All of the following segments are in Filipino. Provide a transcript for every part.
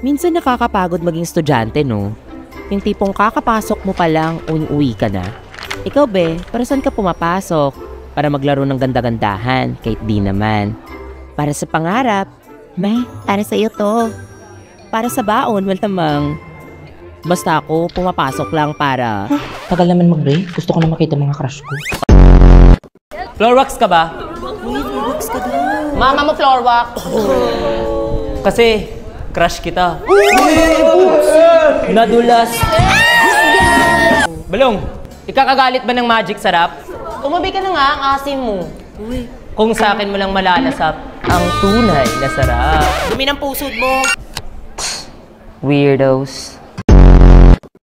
Minsan nakakapagod maging estudyante, no? Yung tipong kakapasok mo pa lang, uwi ka na. Ikaw, be, para saan ka pumapasok? Para maglaro ng ganda-gandahan, kahit di naman. Para sa pangarap, may, para sa iyo to. Para sa baon, tamang. Basta ako, pumapasok lang para... Tagal naman mag-break. Gusto ko na makita mga crush ko. Floor wax ka ba? Uy, relax ka daw. Mama mo floor wax. Kasi, crush kita. Nadulas. Balong, ikakagalit ba ng magic sarap? Tumabi ka na nga, ang asim mo. Uy, Kung sa akin mo lang malalasap ang tunay na sarap. dumi ng pusod mo. Weirdos.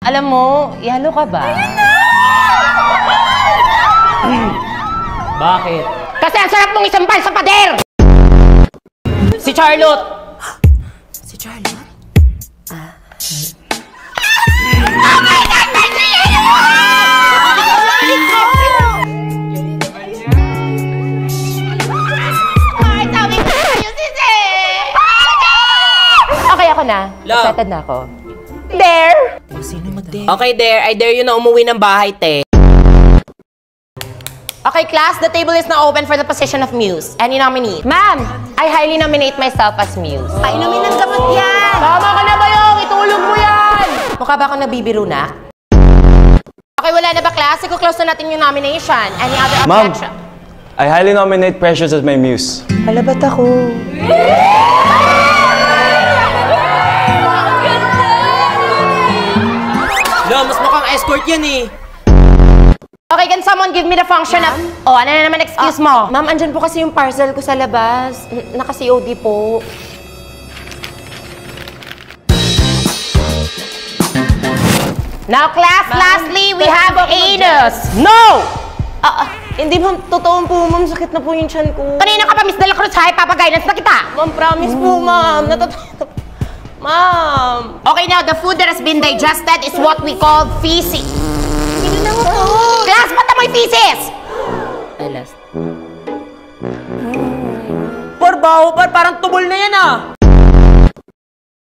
Alam mo, yalo ka ba? Bakit? Kasi ang sarap mong isampal sa pader! Si Charlotte! Si Charlotte? Okay, ako na. Love. Excited na ako. There! Sino mag-dare? Okay, there. I dare you na umuwi ng bahay, te. Okay, class, the table is now open for the position of muse. Any nominee? Ma'am, I highly nominate myself as muse. Ay, nominan ka ba't yan? Tama ka na ba yung? Itulog mo yan! Mukha ba akong nabibiro na? Okay, wala na ba, class? Iko-close na natin yung nomination. Any other Ma'am, objection? I highly nominate Precious as my muse. Hala, ba't ako? Lo, mas mukhang escort yan eh. Okay, can someone give me the function of... Oh, ano na naman excuse mo? Ma'am, andyan po kasi yung parcel ko sa labas. Naka-COD po. Now, class, lastly, we have anus. No! Hindi ma'am, totoo po ma'am, sakit na po yung tiyan ko. Kanina ka pa, Miss De La Cruz, hi, papaguidance na kita. Ma'am, promise po ma'am, Ma'am. Okay, now, the food that has been digested is what we call feces. Hindi na mo po. Class, ba't amoy feces? Ay, last. Par, baho par, parang tubol na yan ah.